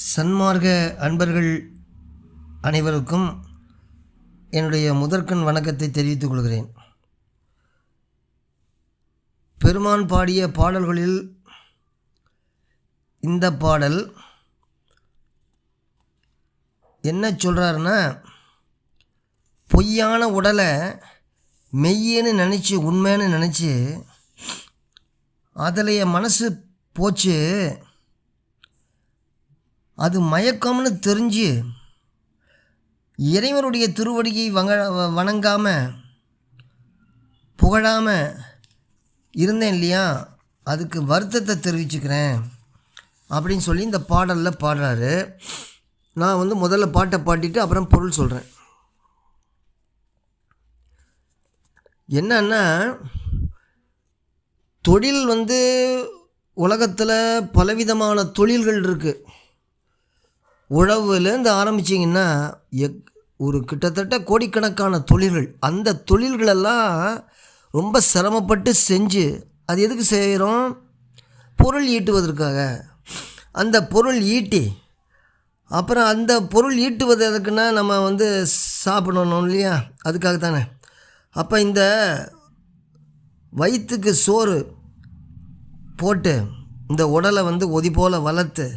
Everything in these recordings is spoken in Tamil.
சன்மார்க்க அன்பர்கள் அனைவருக்கும் என்னுடைய முதற்கண் வணக்கத்தை தெரிவித்துக் கொள்கிறேன். பெருமான் பாடிய பாடல்களில் இந்த பாடல் என்ன சொல்கிறாருன்னா, பொய்யான உடலை மெய்யேன்னு நினச்சி உண்மைன்னு நினச்சி அதில் என் மனசு போச்சு, அது மயக்கம்னு தெரிஞ்சு இறைவனுடைய திருவடியை வணங்காமல் புகழாமல் இருந்தேன் இல்லையா, அதுக்கு வருத்தத்தை தெரிவிச்சுக்கிறேன் அப்படின்னு சொல்லி இந்த பாடலில் பாடுறாரு. நான் முதல்ல பாட்டை பாடிட்டு அப்புறம் பொருள் சொல்கிறேன். என்னன்னா, தொழில் உலகத்தில் பலவிதமான தொழில்கள் இருக்குது. உழவுலேருந்து ஆரம்பிச்சிங்கன்னா ஒரு கிட்டத்தட்ட கோடிக்கணக்கான தொழில்கள். அந்த தொழில்களெல்லாம் ரொம்ப சிரமப்பட்டு செஞ்சு அது எதுக்கு செய்கிறோம்? பொருள் ஈட்டுவதற்காக. அந்த பொருள் ஈட்டி அப்புறம் அந்த பொருள் ஈட்டுவது எதுக்குன்னா நம்ம சாப்பிடணும் இல்லையா, அதுக்காக தானே. அப்போ இந்த வயிற்றுக்கு சோறு போட்டு இந்த உடலை ஒதி போல் வளர்த்து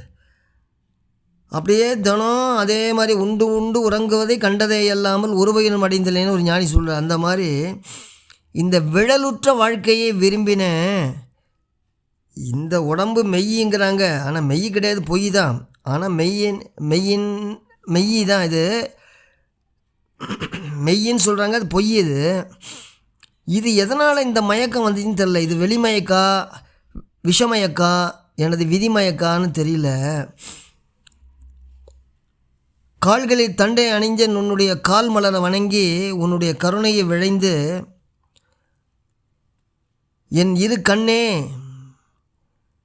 அப்படியே தினம் அதே மாதிரி உண்டு உண்டு உறங்குவதை கண்டதே இல்லாமல் ஒருவகையிலும் அடைந்தலேன்னு ஒரு ஞானி சொல்கிறார். அந்த மாதிரி இந்த விழலுற்ற வாழ்க்கையை விரும்பின இந்த உடம்பு மெய்யுங்கிறாங்க. ஆனால் மெய் கிடையாது, பொய் தான். ஆனால் மெய்யி தான் இது. மெய்யின்னு சொல்கிறாங்க, அது பொய். இது எதனால் இந்த மயக்கம் வந்துச்சுன்னு தெரியல. இது வெளிமயக்கா விஷமயக்கா எனது விதிமயக்கான்னு தெரியல. கால்களில் தண்டை அணிஞ்ச உன்னுடைய கால் மலரை வணங்கி உன்னுடைய கருணையை விழைந்து என் இரு கண்ணே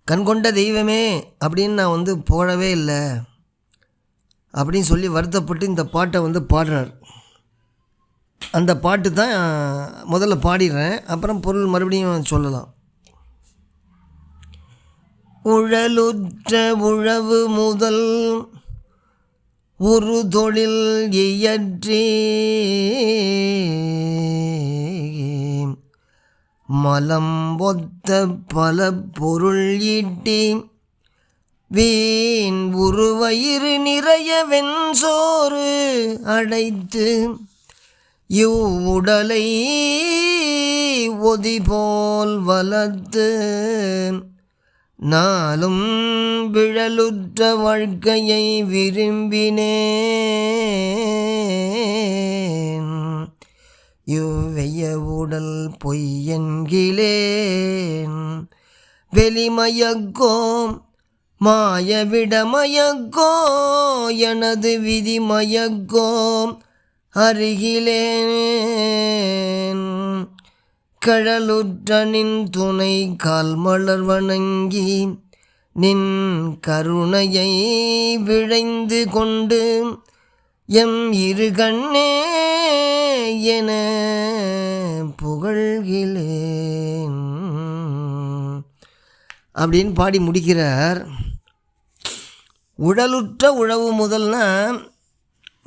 கண்கொண்ட தெய்வமே அப்படின்னு நான் புகழவே இல்லை அப்படின்னு சொல்லி வருத்தப்பட்டு இந்த பாட்டை பாடுறார். அந்த பாட்டு தான் முதல்ல பாடிடுறேன், அப்புறம் பொருள் மறுபடியும் சொல்லலாம். உழலுற்ற உழவு முதல் ஒரு தொழில் இயற்றி மலம் ஒத்த பல பொருள் ஈட்டி வீண் உருவயிறு நிறைய வெண்சோறு அடைத்து இவ்வுடலை ஒதி போல் வளர்த்து நாளும் விழலுற்ற வாழ்க்கையை விரும்பினேன். இவ்வைய உடல் பொய்யென்கிலேன். வெளிமயக்கோ மாயவிடமயக்கோ எனது விதிமயக்கோ அருகிலேன். கழலுற்ற நின் துணை கால் மலர் வணங்கி நின் கருணையை விழைந்து கொண்டு எம் இரு கண்ணே என புகழ்கிலேன் அப்படின்னு பாடி முடிக்கிறார். உடலுற்ற உழவு முதல்னா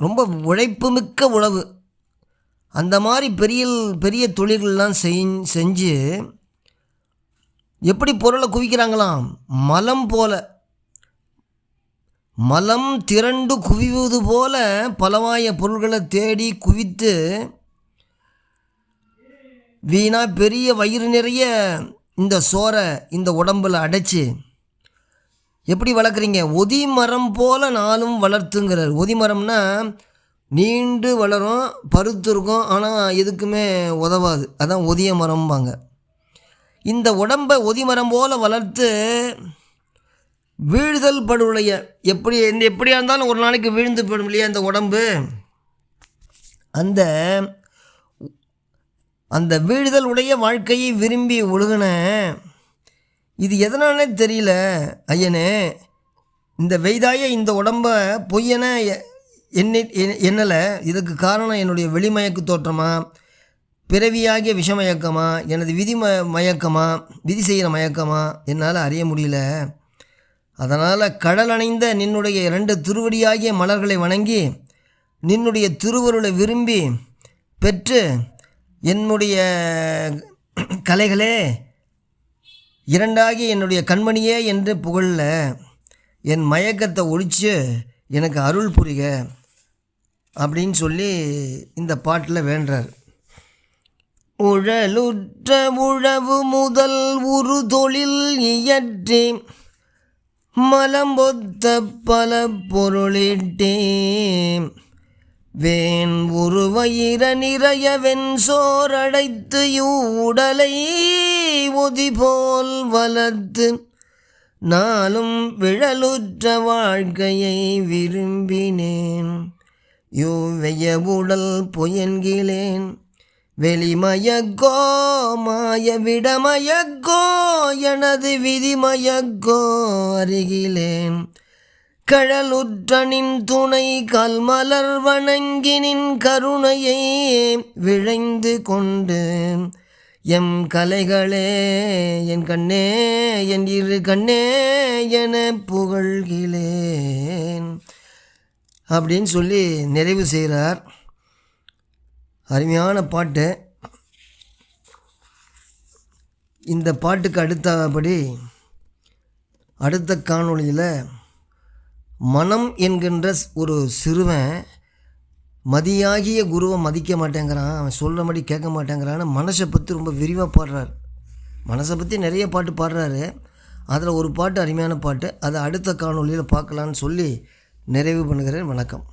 ரொம்ப உழைப்பு மிக்க உழவு. அந்த மாதிரி பெரிய தொழில்கள்லாம் செஞ்சு எப்படி பொருளை குவிக்கிறாங்களாம்? மலம் போல, மலம் திரண்டு குவிவது போல பலவாய பொருள்களை தேடி குவித்து வீணா பெரிய வயிறு நிறைய இந்த சோறை இந்த உடம்பில் அடைச்சி எப்படி வளர்க்குறீங்க? ஒதி மரம் போல நாளும் வளர்த்துங்கிறார். ஒதி மரம்னா நீண்டு வளரும், பருத்து இருக்கும், ஆனால் எதுக்குமே உதவாது. அதான் ஒதிய மரம்பாங்க. இந்த உடம்பை ஒதி மரம் போல் வளர்த்து வீழ்தல் படுடைய எப்படியா இருந்தாலும் ஒரு நாளைக்கு வீழ்ந்து படும் இல்லையா இந்த உடம்பு. அந்த வீழ்தல் உடைய வாழ்க்கையை விரும்பி ஒழுகின இது எதனாலே தெரியல ஐயனே. இந்த வெய்தாய இந்த உடம்பை பொய்யன என்னலை. இதுக்கு காரணம் என்னுடைய வெளிமயக்கு தோற்றமா, பிறவியாகிய விஷமயக்கமா, எனது விதி மயக்கமா, விதி செய்கிற மயக்கமா என்னால் அறிய முடியல. அதனால் கடல் அணைந்த நின்னுடைய 2 திருவடியாகிய மலர்களை வணங்கி நின்னுடைய திருவருளை விரும்பி பெற்று என்னுடைய கலைகளே இரண்டாகி என்னுடைய கண்மணியே என்று புகழ என் மயக்கத்தை ஒழித்து எனக்கு அருள் புரிக அப்படின்னு சொல்லி இந்த பாட்டில் வேண்டுறார். உழலுற்ற உழவு முதல் உரு தொழில் இயற்றி மலம்பொத்த பல பொருளிட்டே வேன் உருவயிர நிறைய வெண்சோரடைத்து யூடலை ஒதி போல் வளர்த்து நாளும் விழலுற்ற வாழ்க்கையை விரும்பினேன். யூவைய உடல் பொயன்கிலேன் வெளிமயக்கோ மாய விடமயக்கோ எனது விதிமயக்கோ அருகிலேன். கழலுற்றனின் துணை கல்மலர் வணங்கினின் கருணையை விழைந்து கொண்டு எம் கலைகளே என் கண்ணே என் இரு கண்ணே என புகழ்கிலேன் அப்படின்னு சொல்லி நிறைவு செய்கிறார். அருமையான பாட்டு. இந்த பாட்டுக்கு அடுத்தபடி அடுத்த காணொளியில் மனம் என்கின்ற ஒரு சிறுவன் மதியாகிய குருவை மதிக்க மாட்டேங்கிறான், அவன் சொல்கிறபடி கேட்க மாட்டேங்கிறான்னு மனசை பற்றி ரொம்ப விரிவாக பாடுறார். மனசை பற்றி நிறைய பாட்டு பாடுறாரு. அதில் ஒரு பாட்டு அருமையான பாட்டு, அதை அடுத்த காணொளியில் பார்க்கலான்னு சொல்லி நிறைவு பண்ணுகிறேன். வணக்கம்.